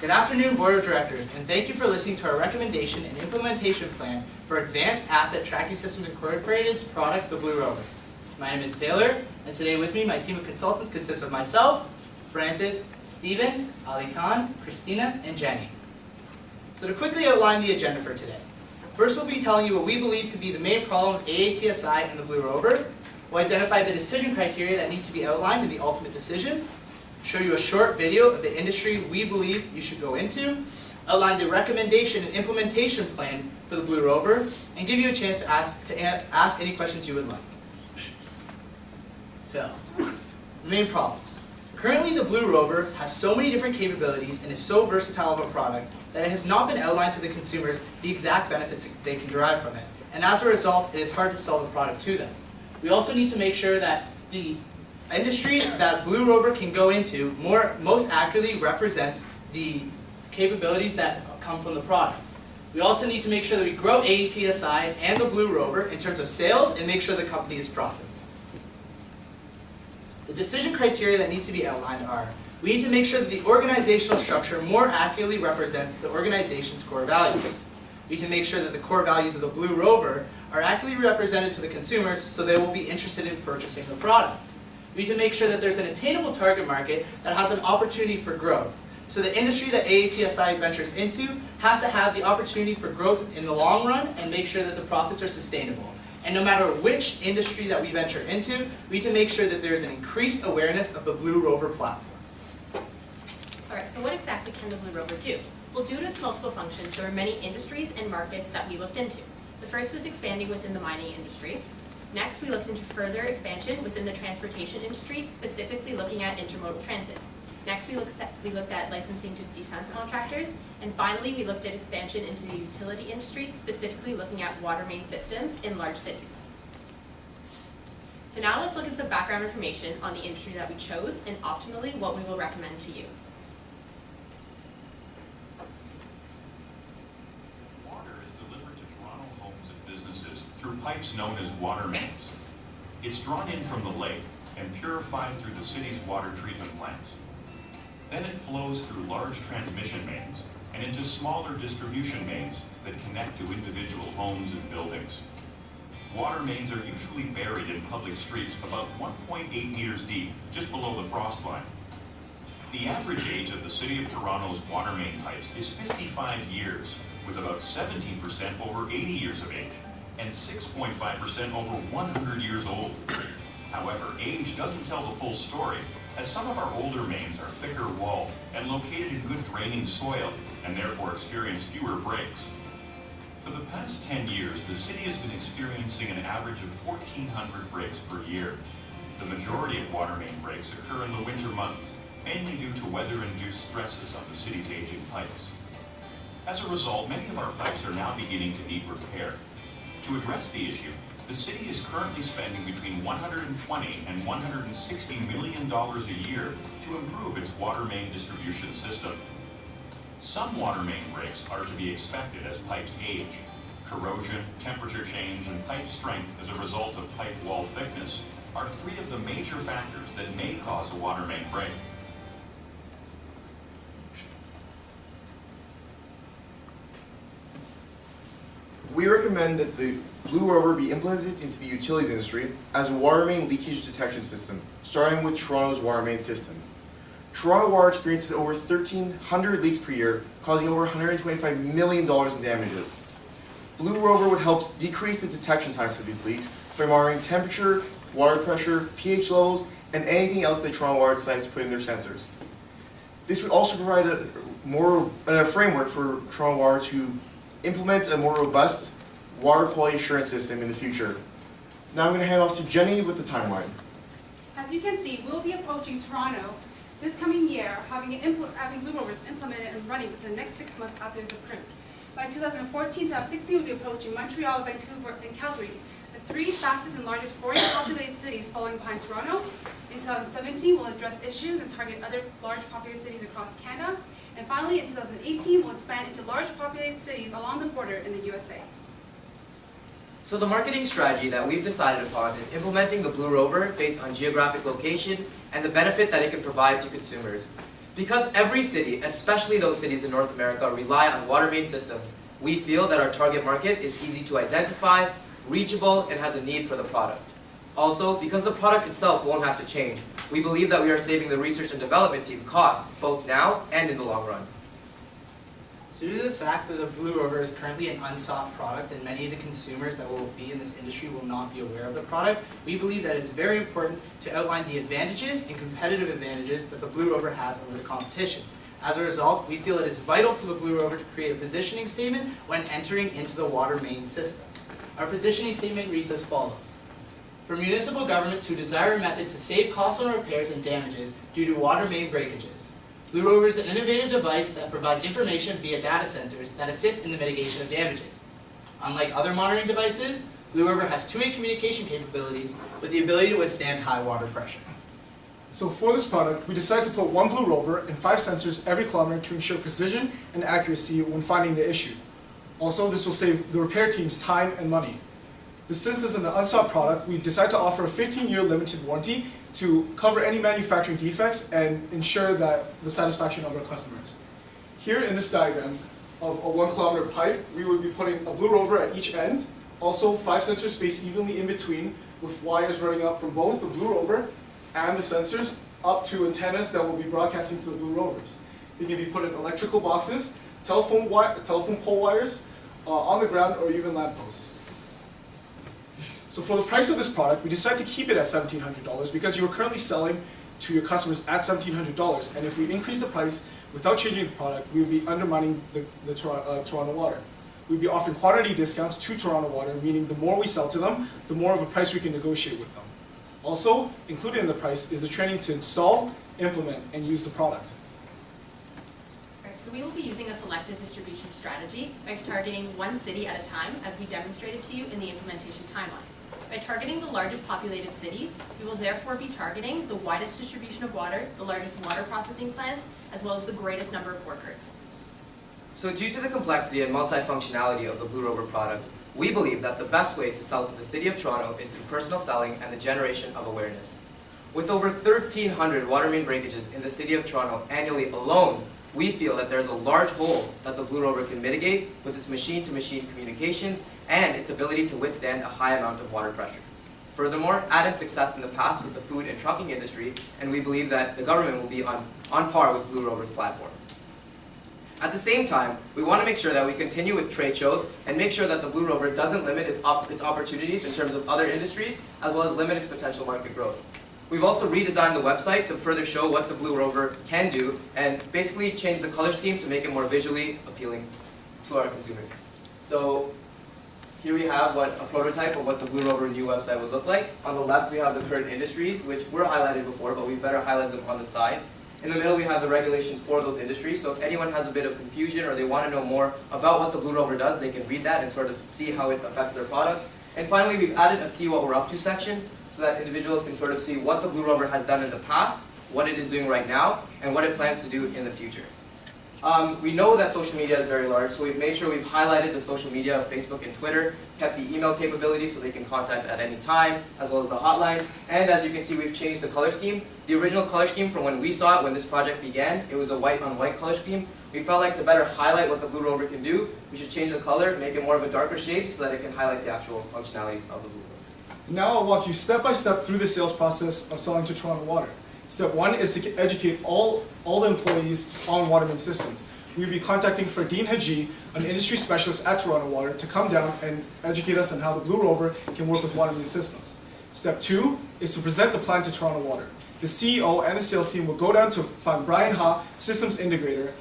Good afternoon, Board of Directors, and thank you for listening to our recommendation and implementation plan for Advanced Asset Tracking Systems Incorporated's product, the Blue Rover. My name is Taylor, and today with me, my team of consultants consists of myself, Francis, Stephen, Ali Khan, Christina, and Jenny. So to quickly outline the agenda for today, first we'll be telling you what we believe to be the main problem with AATSI and the Blue Rover. We'll identify the decision criteria that needs to be outlined in the ultimate decision, show you a short video of the industry we believe you should go into, outline the recommendation and implementation plan for the Blue Rover, and give you a chance to ask any questions you would like. So, the main problems. Currently, the Blue Rover has so many different capabilities and is so versatile of a product that it has not been outlined to the consumers the exact benefits they can derive from it. And as a result, it is hard to sell the product to them. We also need to make sure that the industry that Blue Rover can go into most accurately represents the capabilities that come from the product. We also need to make sure that we grow AATSI and the Blue Rover in terms of sales and make sure the company is profitable. The decision criteria that needs to be outlined are: we need to make sure that the organizational structure more accurately represents the organization's core values. We need to make sure that the core values of the Blue Rover are accurately represented to the consumers so they will be interested in purchasing the product. We need to make sure that there's an attainable target market that has an opportunity for growth. So the industry that AATSI ventures into has to have the opportunity for growth in the long run and make sure that the profits are sustainable. And no matter which industry that we venture into, we need to make sure that there's an increased awareness of the Blue Rover platform. Alright, so what exactly can the Blue Rover do? Well, due to its multiple functions, there are many industries and markets that we looked into. The first was expanding within the mining industry. Next, we looked into further expansion within the transportation industry, specifically looking at intermodal transit. Next, we looked at licensing to defense contractors. And finally, we looked at expansion into the utility industry, specifically looking at water main systems in large cities. So now let's look at some background information on the industry that we chose and optimally what we will recommend to you. Through pipes known as water mains. It's drawn in from the lake and purified through the city's water treatment plants. Then it flows through large transmission mains and into smaller distribution mains that connect to individual homes and buildings. Water mains are usually buried in public streets about 1.8 meters deep, just below the frost line. The average age of the City of Toronto's water main pipes is 55 years, with about 17% over 80 years of age, and 6.5% over 100 years old. However, age doesn't tell the full story, as some of our older mains are thicker walled and located in good draining soil, and therefore experience fewer breaks. For the past 10 years, the city has been experiencing an average of 1,400 breaks per year. The majority of water main breaks occur in the winter months, mainly due to weather-induced stresses on the city's aging pipes. As a result, many of our pipes are now beginning to need repair. To address the issue, the city is currently spending between $120 and $160 million a year to improve its water main distribution system. Some water main breaks are to be expected as pipes age. Corrosion, temperature change, and pipe strength as a result of pipe wall thickness are three of the major factors that may cause a water main break. We recommend that the Blue Rover be implemented into the utilities industry as a water main leakage detection system, starting with Toronto's water main system. Toronto Water experiences over 1,300 leaks per year, causing over $125 million in damages. Blue Rover would help decrease the detection time for these leaks by monitoring temperature, water pressure, pH levels, and anything else that Toronto Water decides to put in their sensors. This would also provide a framework for Toronto Water to implement a more robust water quality assurance system in the future. Now I'm going to hand off to Jenny with the timeline. As you can see, we'll be approaching Toronto this coming year, having Blue Rovers implemented and running within the next 6 months after it's approved. By 2014-2016, we'll be approaching Montreal, Vancouver, and Calgary, the three fastest and largest foreign populated cities following behind Toronto. In 2017, we'll address issues and target other large populated cities across Canada. And finally, in 2018, we'll expand into large populated cities along the border in the USA. So the marketing strategy that we've decided upon is implementing the Blue Rover based on geographic location and the benefit that it can provide to consumers. Because every city, especially those cities in North America, rely on water main systems, we feel that our target market is easy to identify, reachable, and has a need for the product. Also, because the product itself won't have to change, we believe that we are saving the research and development team costs, both now and in the long run. So due to the fact that the Blue Rover is currently an unsought product and many of the consumers that will be in this industry will not be aware of the product, we believe that it's very important to outline the advantages and competitive advantages that the Blue Rover has over the competition. As a result, we feel it is vital for the Blue Rover to create a positioning statement when entering into the water main systems. Our positioning statement reads as follows. For municipal governments who desire a method to save costs on repairs and damages due to water main breakages, Blue Rover is an innovative device that provides information via data sensors that assist in the mitigation of damages. Unlike other monitoring devices, Blue Rover has two-way communication capabilities with the ability to withstand high water pressure. So for this product, we decided to put one Blue Rover and 5 sensors every kilometer to ensure precision and accuracy when finding the issue. Also, this will save the repair team's time and money. Since this is an unsought product, we decided to offer a 15-year limited warranty to cover any manufacturing defects and ensure that the satisfaction of our customers. Here in this diagram of a 1 kilometer pipe, we would be putting a Blue Rover at each end, also 5 sensors spaced evenly in between with wires running up from both the Blue Rover and the sensors up to antennas that will be broadcasting to the Blue Rovers. They can be put in electrical boxes, telephone pole wires, on the ground, or even lampposts. So for the price of this product, we decided to keep it at $1,700 because you are currently selling to your customers at $1,700, and if we increase the price without changing the product, we would be undermining the Toronto Water. We'd be offering quantity discounts to Toronto Water, meaning the more we sell to them, the more of a price we can negotiate with them. Also, included in the price is the training to install, implement, and use the product. Alright, so we will be using a selective distribution strategy by targeting one city at a time, as we demonstrated to you in the implementation timeline. By targeting the largest populated cities, we will therefore be targeting the widest distribution of water, the largest water processing plants, as well as the greatest number of workers. So due to the complexity and multifunctionality of the Blue Rover product, we believe that the best way to sell to the City of Toronto is through personal selling and the generation of awareness. With over 1,300 water main breakages in the City of Toronto annually alone, we feel that there's a large hole that the Blue Rover can mitigate with its machine-to-machine communications and its ability to withstand a high amount of water pressure. Furthermore, add in success in the past with the food and trucking industry, and we believe that the government will be on par with Blue Rover's platform. At the same time, we want to make sure that we continue with trade shows and make sure that the Blue Rover doesn't limit its opportunities in terms of other industries, as well as limit its potential market growth. We've also redesigned the website to further show what the Blue Rover can do and basically change the color scheme to make it more visually appealing to our consumers. So here we have a prototype of what the Blue Rover new website would look like. On the left we have the current industries, which were highlighted before, but we better highlight them on the side. In the middle we have the regulations for those industries, so if anyone has a bit of confusion or they want to know more about what the Blue Rover does, they can read that and sort of see how it affects their product. And finally, we've added a See What We're Up To section, so that individuals can sort of see what the Blue Rover has done in the past, what it is doing right now, and what it plans to do in the future. We know that social media is very large, so we've made sure we've highlighted the social media of Facebook and Twitter, kept the email capability so they can contact at any time, as well as the hotline. And as you can see, we've changed the color scheme. The original color scheme from when we saw it, when this project began, it was a white on white color scheme. We felt like to better highlight what the Blue Rover can do, we should change the color, make it more of a darker shade so that it can highlight the actual functionality of the Blue Rover. Now I'll walk you step by step through the sales process of selling to Toronto Water. Step 1 is to educate all the employees on water main systems. We will be contacting Ferdine Haji, an industry specialist at Toronto Water, to come down and educate us on how the Blue Rover can work with water main systems. Step 2 is to present the plan to Toronto Water. The CEO and the sales team will go down to find Brian Ha, systems integrator,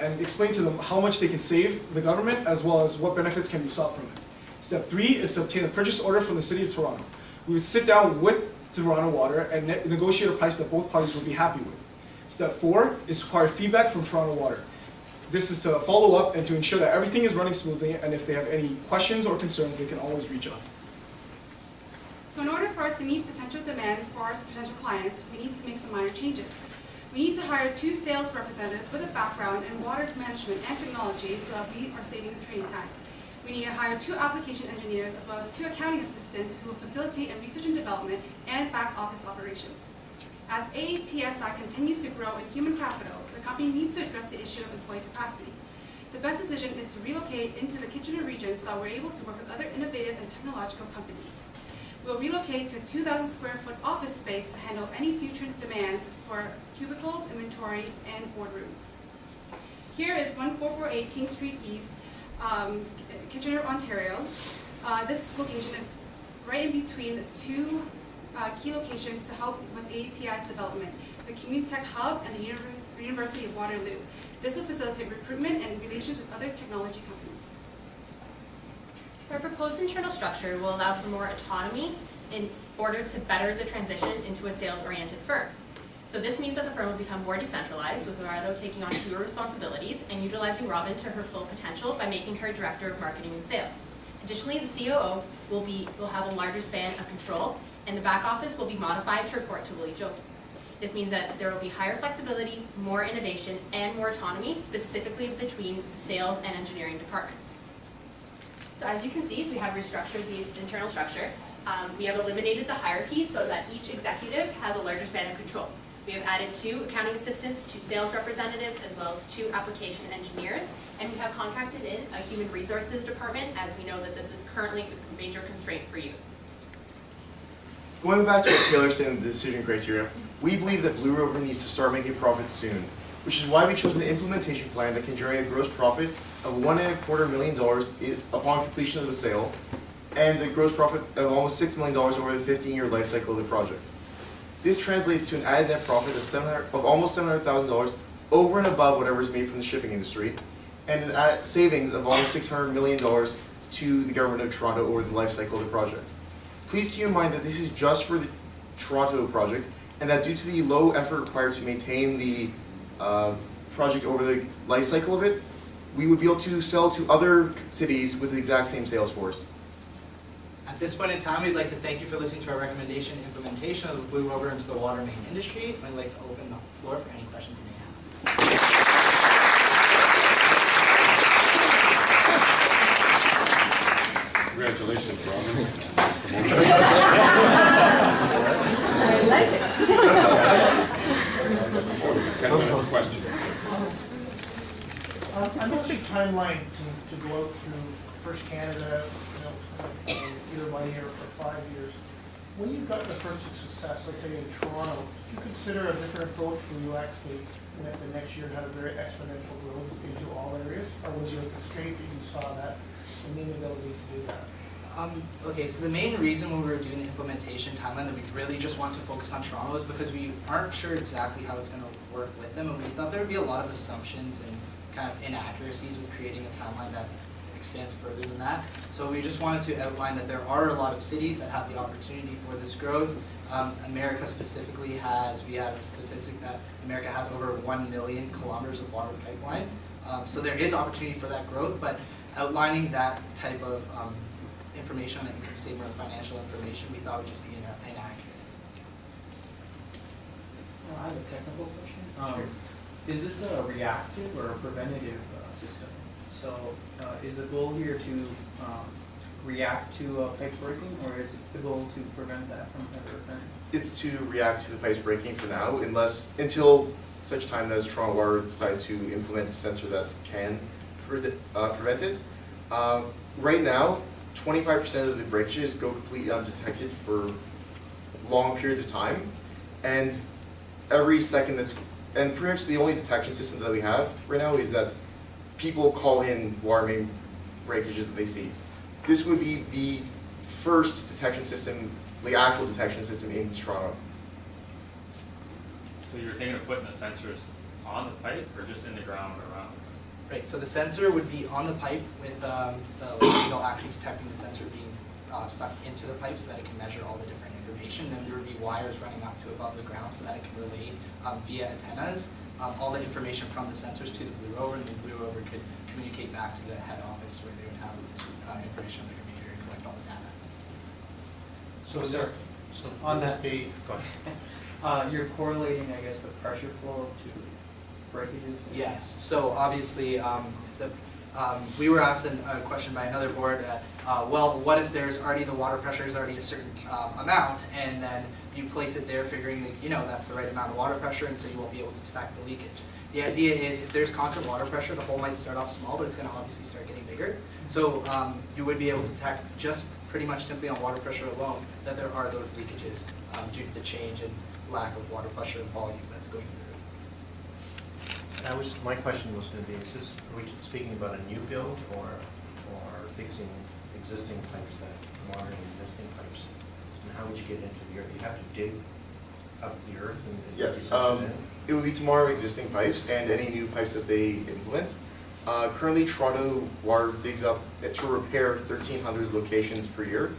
and explain to them how much they can save the government as well as what benefits can be sought from it. Step 3 is to obtain a purchase order from the City of Toronto. We would sit down with Toronto Water and negotiate a price that both parties would be happy with. Step 4 is to acquire feedback from Toronto Water. This is to follow up and to ensure that everything is running smoothly, and if they have any questions or concerns, they can always reach us. So in order for us to meet potential demands for our potential clients, we need to make some minor changes. We need to hire 2 sales representatives with a background in water management and technology so that we are saving the training time. We need to hire 2 application engineers as well as 2 accounting assistants who will facilitate in research and development and back office operations. As AATSI continues to grow in human capital, the company needs to address the issue of employee capacity. The best decision is to relocate into the Kitchener region so that we're able to work with other innovative and technological companies. We'll relocate to a 2,000 square foot office space to handle any future demands for cubicles, inventory, and boardrooms. Here is 1448 King Street East, Kitchener, Ontario. This location is right in between the two key locations to help with AATI's development, the Community Tech Hub and the University of Waterloo. This will facilitate recruitment and relations with other technology companies. So our proposed internal structure will allow for more autonomy in order to better the transition into a sales-oriented firm. So this means that the firm will become more decentralized, with Lorado taking on fewer responsibilities and utilizing Robin to her full potential by making her Director of Marketing and Sales. Additionally, the COO will have a larger span of control, and the back office will be modified to report to Willie Joe. This means that there will be higher flexibility, more innovation, and more autonomy, specifically between the sales and engineering departments. So as you can see, we have restructured the internal structure. We have eliminated the hierarchy so that each executive has a larger span of control. We have added 2 accounting assistants, 2 sales representatives, as well as 2 application engineers, and we have contracted in a human resources department, as we know that this is currently a major constraint for you. Going back to what Taylor said in the decision criteria, we believe that Blue Rover needs to start making profits soon, which is why we chose an implementation plan that can generate a gross profit of $1.25 million upon completion of the sale, and a gross profit of almost $6 million over the 15-year life cycle of the project. This translates to an added net profit of almost $700,000 over and above whatever is made from the shipping industry, and an added savings of almost $600 million to the Government of Toronto over the life cycle of the project. Please keep in mind that this is just for the Toronto project, and that due to the low effort required to maintain the project over the life cycle of it, we would be able to sell to other cities with the exact same sales force. At this point in time, we'd like to thank you for listening to our recommendation and implementation of the Blue Rover into the water main industry. I'd like to open the floor for any questions you may have. Congratulations, Robin. I like it. 10-minute question. I know the timeline to go out through First Canada, either 1 year for 5 years. When you've gotten the first success, like say in Toronto, do you consider a different approach where you actually, the next year had a very exponential growth into all areas? Or was there a constraint that you saw that the inability to do that? Okay, so the main reason when we were doing the implementation timeline that we really just want to focus on Toronto is because we aren't sure exactly how it's going to work with them, and we thought there would be a lot of assumptions and kind of inaccuracies with creating a timeline that expands further than that. So we just wanted to outline that there are a lot of cities that have the opportunity for this growth. America specifically we have a statistic that America has over 1 million kilometers of water pipeline. So there is opportunity for that growth, but outlining that type of information on the income statement or financial information we thought would just be inaccurate. I have a technical question. Is this a reactive or a preventative system? So is the goal here to react to pipe breaking, or is the goal to prevent that from ever occurring? It's to react to the pipes breaking for now, until such time as Toronto Water decides to implement a sensor that can prevent it. Right now, 25% of the breakages go completely undetected for long periods of time, and every second and pretty much the only detection system that we have right now is that people call in water main breakages that they see. This would be the first detection system, the actual detection system in Toronto. So you're thinking of putting the sensors on the pipe or just in the ground around? Right, so the sensor would be on the pipe with the needle actually detecting the sensor being stuck into the pipe so that it can measure all the different information. Then there would be wires running up to above the ground so that it can relay via antennas all the information from the sensors to the Blue Rover, and the Blue Rover could communicate back to the head office where they would have information on the computer and collect all the data. So is there, on that, you're correlating, I guess, the pressure flow to breakages? Yes, so obviously we were asked a question by another board, well, what if there's already, the water pressure is already a certain amount, and then you place it there figuring that, that's the right amount of water pressure, and so you won't be able to detect the leakage. The idea is if there's constant water pressure, the hole might start off small, but it's going to obviously start getting bigger. So you would be able to detect just pretty much simply on water pressure alone that there are those leakages due to the change in lack of water pressure and volume that's going through. My question was going to be, are we speaking about a new build or fixing existing pipes, that modern existing pipes? And how would you get into the earth? You'd have to dig up the earth and Yes, research it in? it would be tomorrow existing pipes and any new pipes that they implement. Currently, Toronto Water digs up to repair 1,300 locations per year,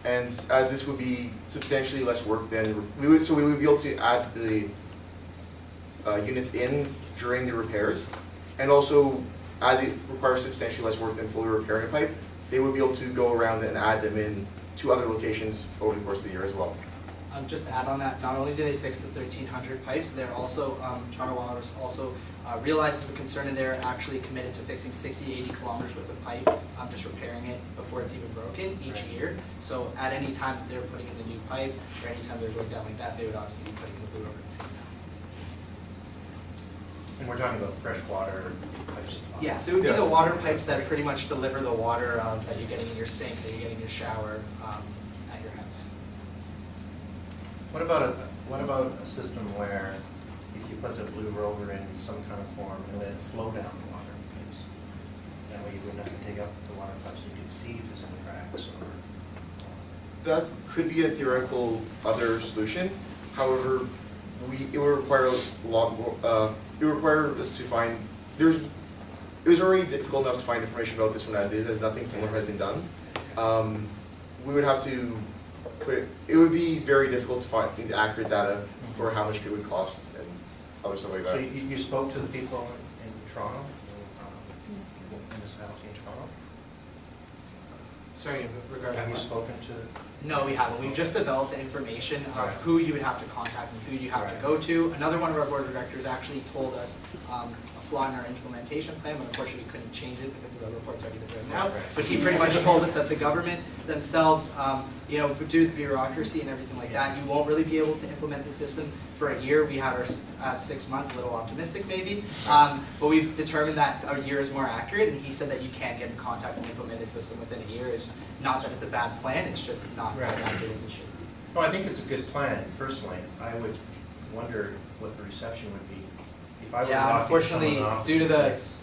and as this would be substantially less work than we would be able to add the units in during the repairs, and also as it requires substantially less work than fully repairing a pipe, they would be able to go around and add them in to other locations over the course of the year as well. Just to add on that, not only do they fix the 1,300 pipes, they're also, Toronto Water also realizes the concern, and they're actually committed to fixing 60, 80 kilometers worth of pipe, just repairing it before it's even broken each year. So at any time that they're putting in the new pipe, or any time they're going down like that, they would obviously be putting the blue over the same time. And we're talking about freshwater pipes? Yeah, so it would be Yes. the water pipes that pretty much deliver the water that you're getting in your sink, that you're getting in your shower at your house. What about a system where if you put the Blue Rover in some kind of form and let it flow down the water pipes, that way you wouldn't have to dig up the water pipes, you could see if there's any cracks or... That could be a theoretical other solution. However, it would require a lot more. It would require us to find. It was already difficult enough to find information about this one as is, as nothing similar had been done. We would have to put it. It would be very difficult to find the accurate data for how much it would cost and other stuff like that. So you spoke to the people in Toronto, municipality in Toronto? Sorry, regarding Have you what? spoken to? No, we haven't. We've just developed the information of Right. who you would have to contact and who you have to Right. go to. Another one of our board of directors actually told us a flaw in our implementation plan, but unfortunately we couldn't change it because the report's already been written out. Right. But he pretty much told us that the government themselves, due to the bureaucracy and everything like that, you won't really be able to implement the system for a year. We had our 6 months, a little optimistic maybe, but we've determined that a year is more accurate, and he said that you can't get in contact and implement a system within a year. It's not that it's a bad plan, it's just not as accurate as it should be. No, I think it's a good plan, personally. I would wonder what the reception would be if I were to Yeah, walk into someone's unfortunately, office due to and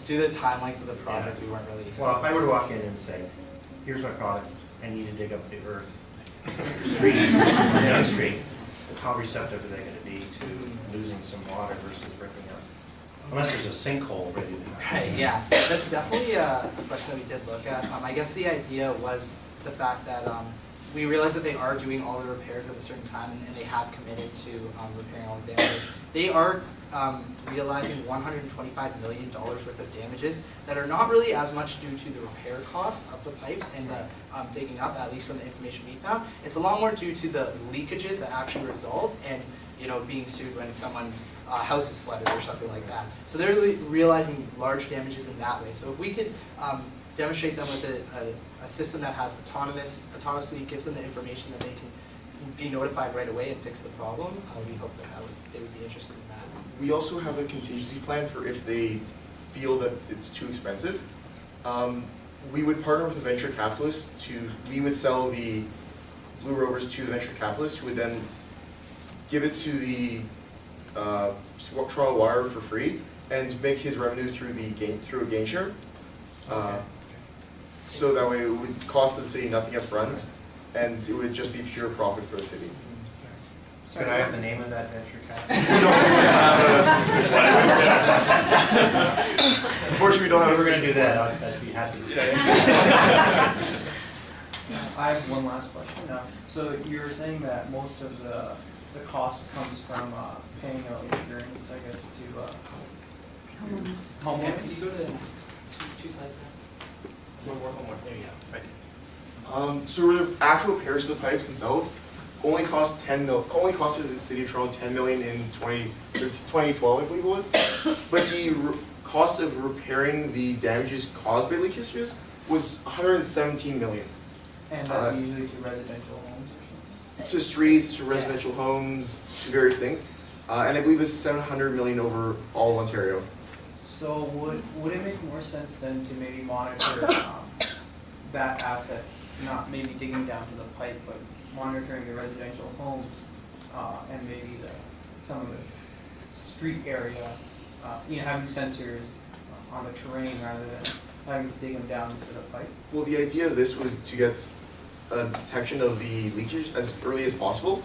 say, the time length of the project, we weren't really. well, if I were to walk in and say, here's my product, I need to dig up the earth, street, Young Street, how receptive are they gonna be to losing some water versus ripping up? Unless there's a sinkhole ready to happen. Right, yeah, that's definitely a question that we did look at. I guess the idea was the fact that we realized that they are doing all the repairs at a certain time, and they have committed to repairing all the damages. They are realizing $125 million worth of damages that are not really as much due to the repair costs of the pipes and the digging up, at least from the information we found. It's a lot more due to the leakages that actually result and being sued when someone's house is flooded or something like that. So they're really realizing large damages in that way. So if we could demonstrate them with a system that has autonomously gives them the information that they can be notified right away and fix the problem, we hope that they would be interested in that. We also have a contingency plan for if they feel that it's too expensive. We would partner with a venture capitalist we would sell the Blue Rovers to the venture capitalist, who would then give it to the Toronto Water for free and make his revenue through a gain share. So that way it would cost the city nothing up front, and it would just be pure profit for the city. Could I have the name of that venture capital? We don't have a Unfortunately, we don't have a If we were gonna specific do that, I'd be happy to say. I have one last question. So you were saying that most of the cost comes from paying out insurance, I guess, to homeowners? Can you go to the next two slides now? One more. There you go. Right. So the actual repairs to the pipes themselves only cost the city of Toronto $10 million in 2012, I believe it was. But the cost of repairing the damages caused by leakages was $117 million. And that's usually to residential homes or something? to streets, to residential homes, to various things. And I believe it's 700 million over all of Ontario. So would it make more sense then to maybe monitor that asset, not maybe digging down to the pipe, but monitoring the residential homes and maybe some of the street area, having sensors on the terrain rather than having to dig them down to the pipe? Well, the idea of this was to get a detection of the leakage as early as possible.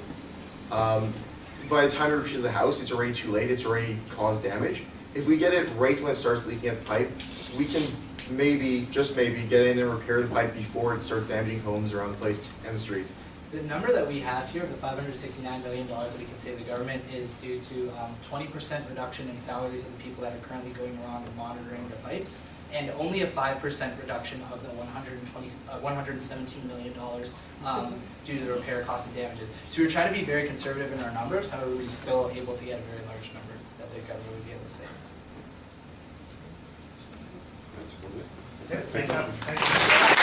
By the time it reaches the house, it's already too late, it's already caused damage. If we get it right when it starts leaking at the pipe, we can maybe, just maybe, get in and repair the pipe before it starts damaging homes around the place and the streets. The number that we have here, the $569 million that we can save the government, is due to 20% reduction in salaries of the people that are currently going around and monitoring the pipes, and only a 5% reduction of the $117 million due to the repair costs and damages. So we were trying to be very conservative in our numbers, however, we're still able to get a very large number that the government would be able to save. That's about it. Thank you.